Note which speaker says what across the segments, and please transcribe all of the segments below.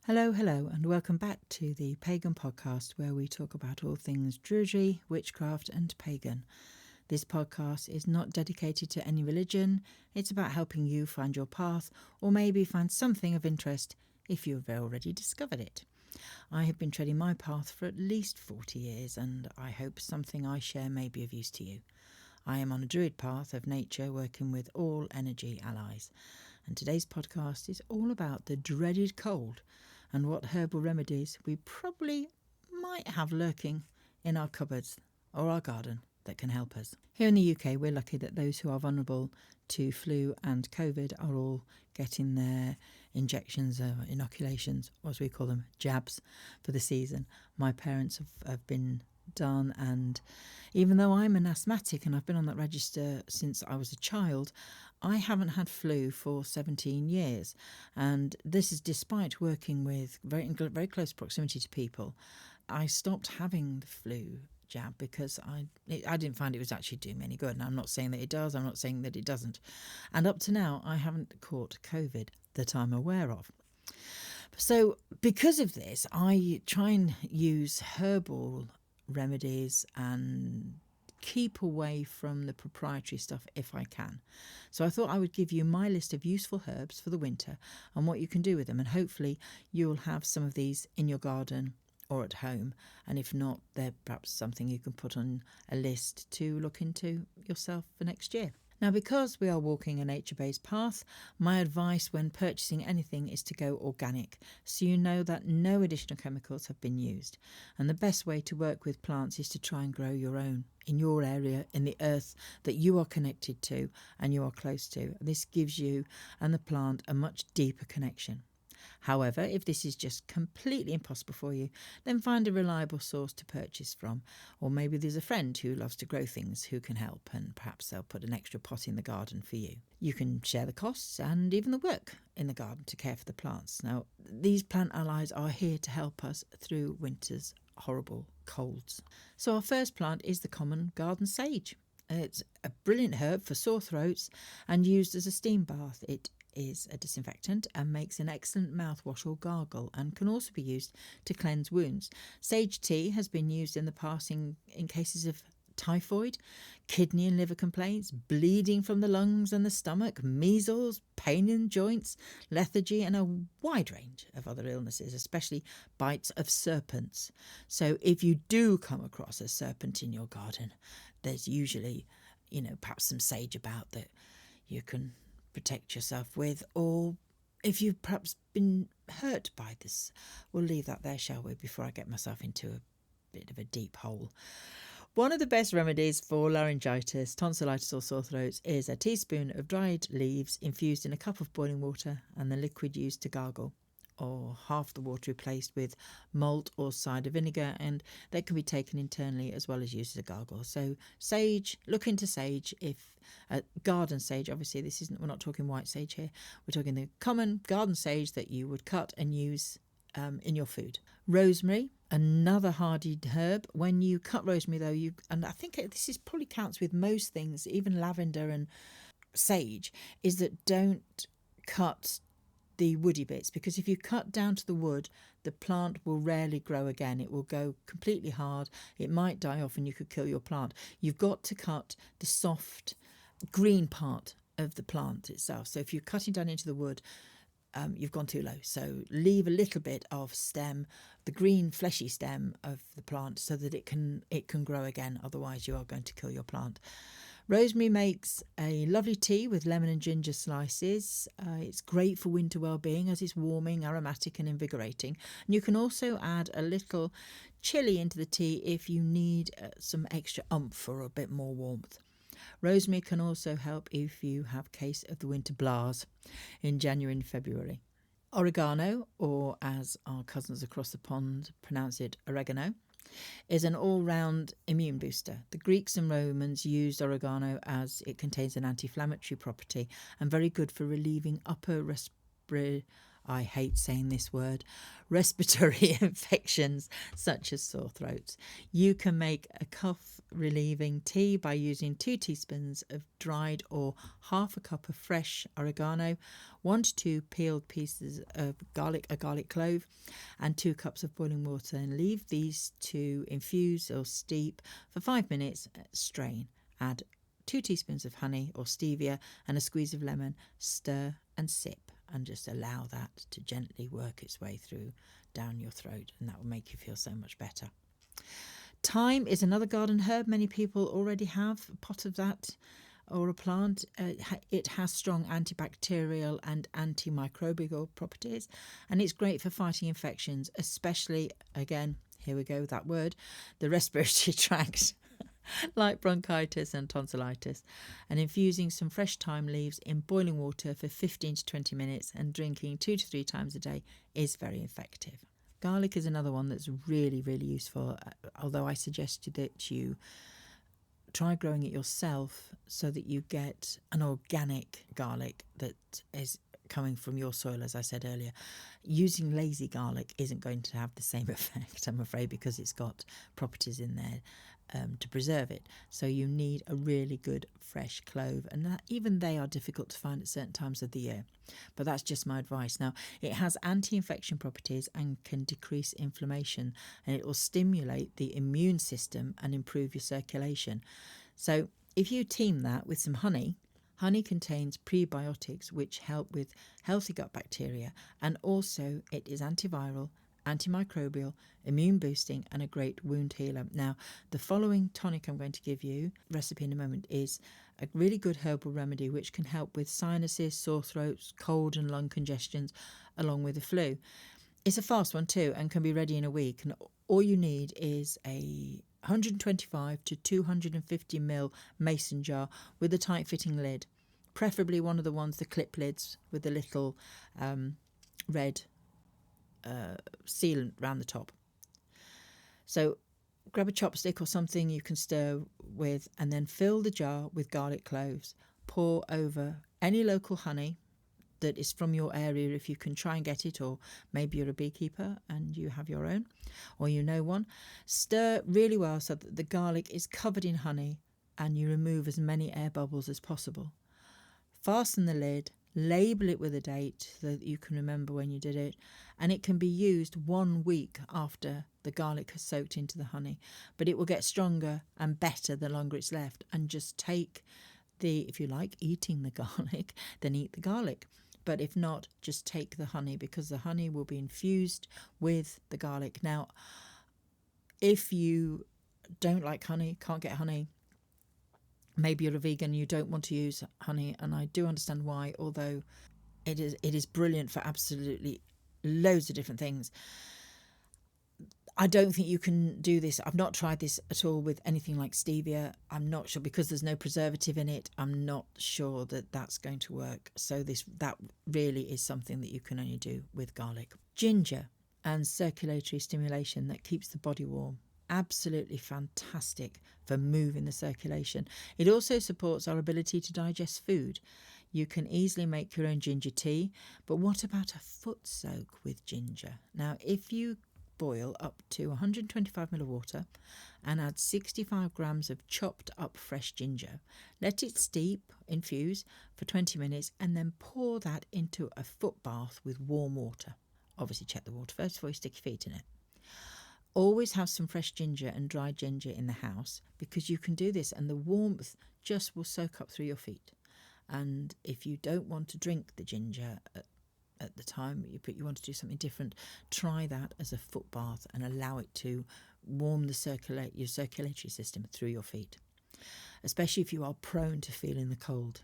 Speaker 1: Hello, and welcome back to the Pagan Podcast, where we talk about all things Druidry, witchcraft and pagan. This podcast is not dedicated to any religion. It's about helping you find your path, or maybe find something of interest if you've already discovered it. I have been treading my path for at least 40 years, and I hope something I share may be of use to you. I am on a druid path of nature, working with all energy allies. And today's podcast is all about the dreaded cold and what herbal remedies we probably might have lurking in our cupboards or our garden that can help us. Here in the UK, we're lucky that those who are vulnerable to flu and COVID are all getting their injections, inoculations, or as we call them, jabs, for the season. My parents have been done, and even though I'm an asthmatic and I've been on that register since I was a child, I haven't had flu for 17 years, and this is despite working with very close proximity to people. I stopped having the flu jab because I didn't find it was actually doing me any good, and I'm not saying that it does, I'm not saying that it doesn't, and up to now I haven't caught COVID that I'm aware of. So because of this, I try and use herbal remedies and keep away from the proprietary stuff if I can. So I thought I would give you my list of useful herbs for the winter and what you can do with them, and hopefully you'll have some of these in your garden or at home, and if not, they're perhaps something you can put on a list to look into yourself for next year. Now, because we are walking a nature-based path, my advice when purchasing anything is to go organic, so you know that no additional chemicals have been used. And the best way to work with plants is to try and grow your own in your area, in the earth that you are connected to and you are close to. This gives you and the plant a much deeper connection. However, if this is just completely impossible for you, then find a reliable source to purchase from. Or maybe there's a friend who loves to grow things who can help, and perhaps they'll put an extra pot in the garden for you. You can share the costs and even the work in the garden to care for the plants. Now, these plant allies are here to help us through winter's horrible colds. So our first plant is the common garden sage. It's a brilliant herb for sore throats and used as a steam bath. It is a disinfectant and makes an excellent mouthwash or gargle, and can also be used to cleanse wounds. Sage tea has been used in the past in cases of typhoid, kidney and liver complaints, bleeding from the lungs and the stomach, measles, pain in joints, lethargy, and a wide range of other illnesses, especially bites of serpents. So if you do come across a serpent in your garden, there's usually, perhaps some sage about that you can protect yourself with, or if you've perhaps been hurt by this. We'll leave that there, shall we, before I get myself into a bit of a deep hole. One of the best remedies for laryngitis, tonsillitis or sore throats is a teaspoon of dried leaves infused in a cup of boiling water and the liquid used to gargle, or half the water replaced with malt or cider vinegar, and that can be taken internally as well as used as a gargle. So sage, look into sage. If garden sage, obviously we're not talking white sage here, we're talking the common garden sage that you would cut and use in your food. Rosemary, another hardy herb. When you cut rosemary though, and I think this is probably counts with most things, even lavender and sage, is that don't cut the woody bits, because if you cut down to the wood, the plant will rarely grow again. It will go completely hard, it might die off, and you could kill your plant. You've got to cut the soft green part of the plant itself. So if you're cutting down into the wood, you've gone too low. So leave a little bit of stem, the green fleshy stem of the plant, so that it can grow again. Otherwise you are going to kill your plant. Rosemary makes a lovely tea with lemon and ginger slices. It's great for winter well-being as it's warming, aromatic and invigorating. And you can also add a little chili into the tea if you need some extra oomph or a bit more warmth. Rosemary can also help if you have a case of the winter blahs in January and February. Oregano, or as our cousins across the pond pronounce it, oregano, is an all-round immune booster. The Greeks and Romans used oregano as it contains an anti-inflammatory property and very good for relieving upper I hate saying this word, respiratory infections such as sore throats. You can make a cough relieving tea by using 2 teaspoons of dried or half a cup of fresh oregano, 1 to 2 peeled pieces of garlic, a garlic clove, and 2 cups of boiling water, and leave these to infuse or steep for 5 minutes. Strain. Add 2 teaspoons of honey or stevia and a squeeze of lemon. Stir and sip, and just allow that to gently work its way through down your throat, and that will make you feel so much better. Thyme is another garden herb. Many people already have a pot of that or a plant. It has strong antibacterial and antimicrobial properties, and it's great for fighting infections, especially, again, here we go with that word, the respiratory tract, like bronchitis and tonsillitis. And infusing some fresh thyme leaves in boiling water for 15 to 20 minutes and drinking 2 to 3 times a day is very effective. Garlic is another one that's really, really useful, although I suggested that you try growing it yourself so that you get an organic garlic that is coming from your soil, as I said earlier. Using lazy garlic isn't going to have the same effect, I'm afraid, because it's got properties in there to preserve it. So you need a really good fresh clove, and even they are difficult to find at certain times of the year. But that's just my advice. Now, it has anti-infection properties and can decrease inflammation, and it will stimulate the immune system and improve your circulation. So if you team that with some honey, honey contains prebiotics which help with healthy gut bacteria, and also it is antiviral, antimicrobial, immune boosting, and a great wound healer. Now, the following tonic I'm going to give you, recipe in a moment, is a really good herbal remedy which can help with sinuses, sore throats, cold and lung congestions, along with the flu. It's a fast one too and can be ready in a week, and all you need is a 125 to 250 ml mason jar with a tight fitting lid, preferably one of the ones, the clip lids with the little red sealant around the top. So grab a chopstick or something you can stir with, and then fill the jar with garlic cloves. Pour over any local honey that is from your area if you can try and get it, or maybe you're a beekeeper and you have your own, or you know one. Stir really well so that the garlic is covered in honey, and you remove as many air bubbles as possible. Fasten the lid, label it with a date so that you can remember when you did it, and it can be used 1 week after the garlic has soaked into the honey. But it will get stronger and better the longer it's left. And just take if you like eating the garlic, then eat the garlic. But if not, just take the honey, because the honey will be infused with the garlic. Now, if you don't like honey, can't get honey, maybe you're a vegan and you don't want to use honey, and I do understand why, although it is brilliant for absolutely loads of different things. I don't think you can do this. I've not tried this at all with anything like stevia. I'm not sure, because there's no preservative in it. I'm not sure that that's going to work. So that really is something that you can only do with garlic. Ginger and circulatory stimulation that keeps the body warm. Absolutely fantastic for moving the circulation. It also supports our ability to digest food. You can easily make your own ginger tea, but what about a foot soak with ginger? Now, if you boil up to 125 ml of water and add 65 grams of chopped up fresh ginger, let it steep, infuse for 20 minutes, and then pour that into a foot bath with warm water. Obviously check the water first before you stick your feet in it. Always have some fresh ginger and dried ginger in the house, because you can do this and the warmth just will soak up through your feet. And if you don't want to drink the ginger at the time, but you want to do something different, try that as a foot bath and allow it to warm your circulatory system through your feet, especially if you are prone to feeling the cold.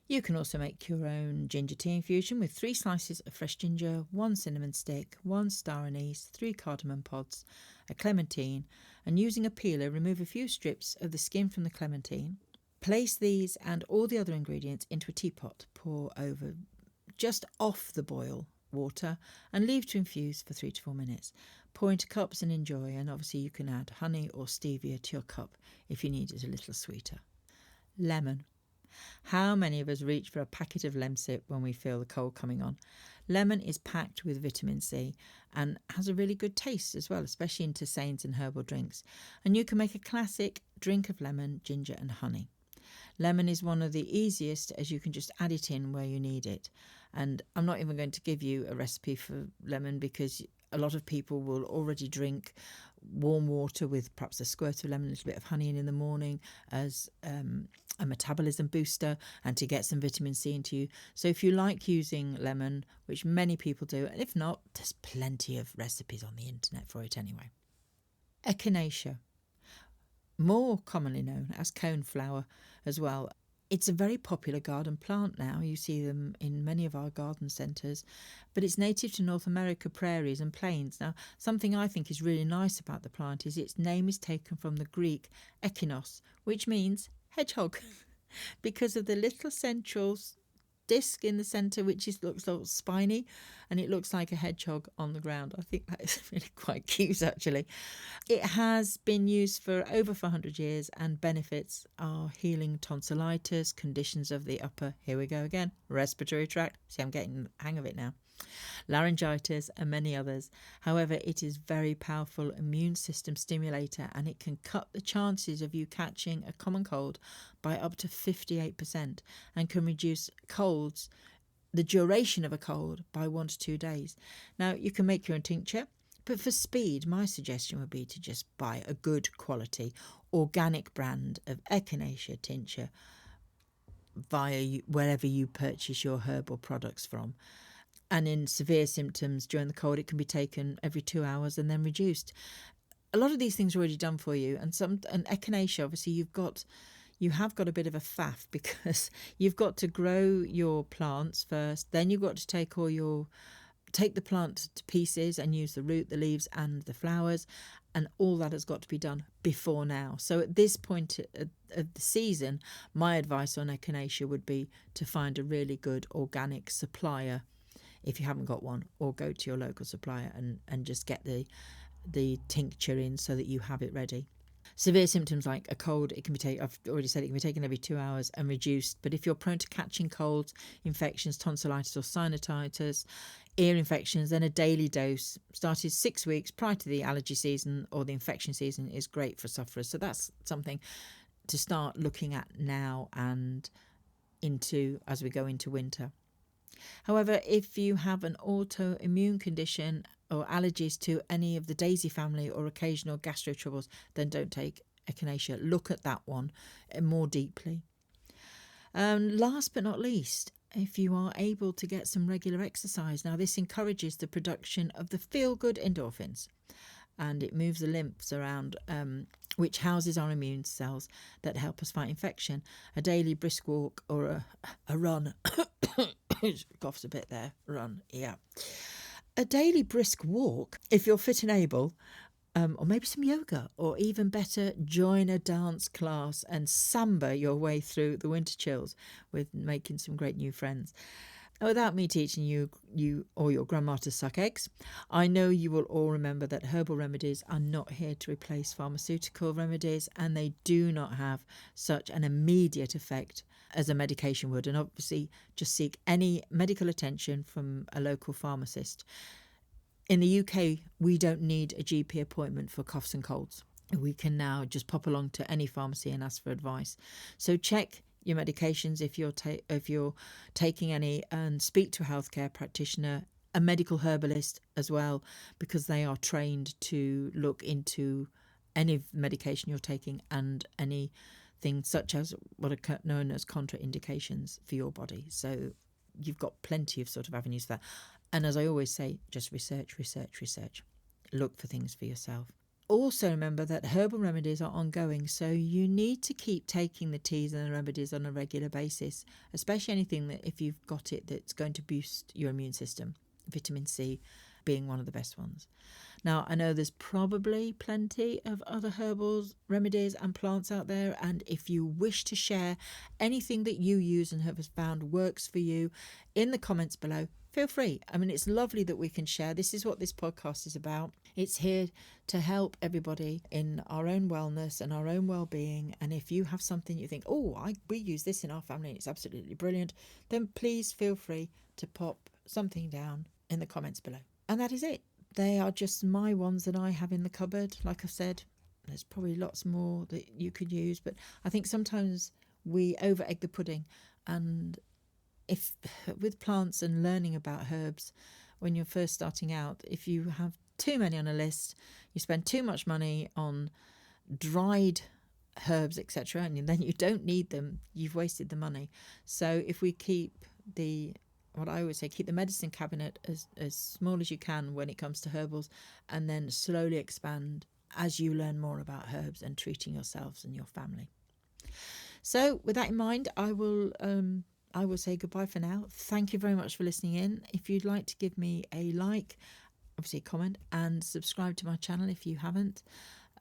Speaker 1: You can also make your own ginger tea infusion with 3 slices of fresh ginger, 1 cinnamon stick, 1 star anise, 3 cardamom pods, a clementine, and using a peeler, remove a few strips of the skin from the clementine. Place these and all the other ingredients into a teapot. Pour over just off the boil water and leave to infuse for 3 to 4 minutes. Pour into cups and enjoy, and obviously you can add honey or stevia to your cup if you need it a little sweeter. Lemon. How many of us reach for a packet of Lemsip when we feel the cold coming on? Lemon is packed with vitamin C and has a really good taste as well, especially in tisanes and herbal drinks. And you can make a classic drink of lemon, ginger and honey. Lemon is one of the easiest, as you can just add it in where you need it. And I'm not even going to give you a recipe for lemon because a lot of people will already drink warm water with perhaps a squirt of lemon, a little bit of honey in the morning as a metabolism booster and to get some vitamin C into you. So if you like using lemon, which many people do, and if not, there's plenty of recipes on the internet for it anyway. Echinacea, more commonly known as coneflower as well. It's a very popular garden plant now. You see them in many of our garden centres, but it's native to North America prairies and plains. Now, something I think is really nice about the plant is its name is taken from the Greek echinos, which means hedgehog, because of the little central disc in the centre, which looks spiny, and it looks like a hedgehog on the ground. I think that is really quite cute, actually. It has been used for over 400 years, and benefits are healing tonsillitis, conditions of the upper, here we go again, respiratory tract. See, I'm getting the hang of it now. Laryngitis and many others. However, it is very powerful immune system stimulator, and it can cut the chances of you catching a common cold by up to 58% and can reduce colds, the duration of a cold, by 1 to 2 days. Now, you can make your own tincture, but for speed, my suggestion would be to just buy a good quality organic brand of Echinacea tincture via wherever you purchase your herbal products from. And in severe symptoms during the cold, it can be taken every 2 hours and then reduced. A lot of these things are already done for you. And echinacea, obviously, you have got a bit of a faff because you've got to grow your plants first. Then you've got to take the plant to pieces and use the root, the leaves and the flowers. And all that has got to be done before now. So at this point of the season, my advice on echinacea would be to find a really good organic supplier if you haven't got one, or go to your local supplier and just get the tincture in so that you have it ready. Severe symptoms like a cold, it can be taken, I've already said, it can be taken every 2 hours and reduced. But if you're prone to catching colds, infections, tonsillitis or sinusitis, ear infections, then a daily dose started 6 weeks prior to the allergy season or the infection season is great for sufferers. So that's something to start looking at now and as we go into winter. However, if you have an autoimmune condition or allergies to any of the daisy family or occasional gastro troubles, then don't take echinacea. Look at that one more deeply. Last but not least, if you are able to get some regular exercise. Now, this encourages the production of the feel-good endorphins, and it moves the lymphs around, which houses our immune cells that help us fight infection. A daily brisk walk or a run. Coughs a bit there. Run, yeah. A daily brisk walk, if you're fit and able, or maybe some yoga, or even better, join a dance class and samba your way through the winter chills with making some great new friends. Without me teaching you or your grandma to suck eggs, I know you will all remember that herbal remedies are not here to replace pharmaceutical remedies, and they do not have such an immediate effect as a medication would. And obviously, just seek any medical attention from a local pharmacist. In the UK, we don't need a GP appointment for coughs and colds. We can now just pop along to any pharmacy and ask for advice. So check your medications if you're taking any, and speak to a healthcare practitioner, a medical herbalist as well, because they are trained to look into any medication you're taking and anything such as what are known as contraindications for your body. So you've got plenty of sort of avenues for that. And as I always say, just research. Look for things for yourself. Also remember that herbal remedies are ongoing, so you need to keep taking the teas and the remedies on a regular basis, especially anything that if you've got it that's going to boost your immune system, vitamin C being one of the best ones. Now, I know there's probably plenty of other herbal remedies and plants out there, and if you wish to share anything that you use and have found works for you in the comments below, feel free. I mean, it's lovely that we can share. This is what this podcast is about. It's here to help everybody in our own wellness and our own well-being. And if you have something you think, we use this in our family and it's absolutely brilliant, then please feel free to pop something down in the comments below. And that is it. They are just my ones that I have in the cupboard. Like I've said, there's probably lots more that you could use, but I think sometimes we over egg the pudding. And if with plants and learning about herbs, when you're first starting out, if you have too many on a list, you spend too much money on dried herbs, etc., and then you don't need them, you've wasted the money. So if we keep what I always say, keep the medicine cabinet as small as you can when it comes to herbals, and then slowly expand as you learn more about herbs and treating yourselves and your family. So with that in mind, I will say goodbye for now. Thank you very much for listening in. If you'd like to give me a like, obviously comment, and subscribe to my channel if you haven't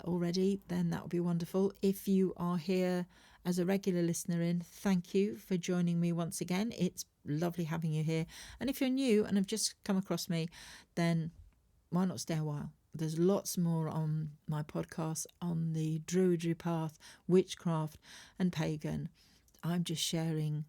Speaker 1: already, then that would be wonderful. If you are here as a regular listener in, thank you for joining me once again. It's lovely having you here. And if you're new and have just come across me, then why not stay a while? There's lots more on my podcast on the Druidry path, witchcraft and pagan. I'm just sharing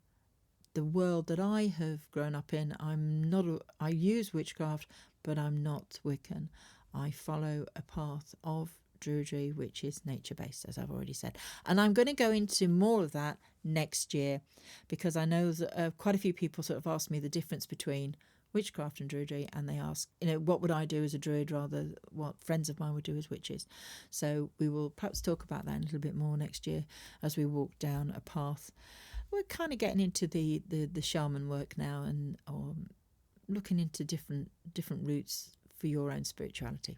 Speaker 1: the world that I have grown up in. I use witchcraft, but I'm not Wiccan. I follow a path of Druidry, which is nature-based, as I've already said. And I'm going to go into more of that next year, because I know that quite a few people sort of ask me the difference between witchcraft and Druidry, and they ask, what would I do as a Druid rather what friends of mine would do as witches. So we will perhaps talk about that a little bit more next year as we walk down a path. We're kind of getting into the shaman work now, or looking into different routes for your own spirituality.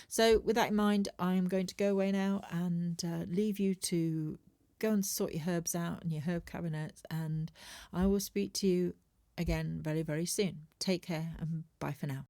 Speaker 1: So with that in mind, I'm going to go away now and leave you to go and sort your herbs out and your herb cabinets, and I will speak to you again very, very soon. Take care and bye for now.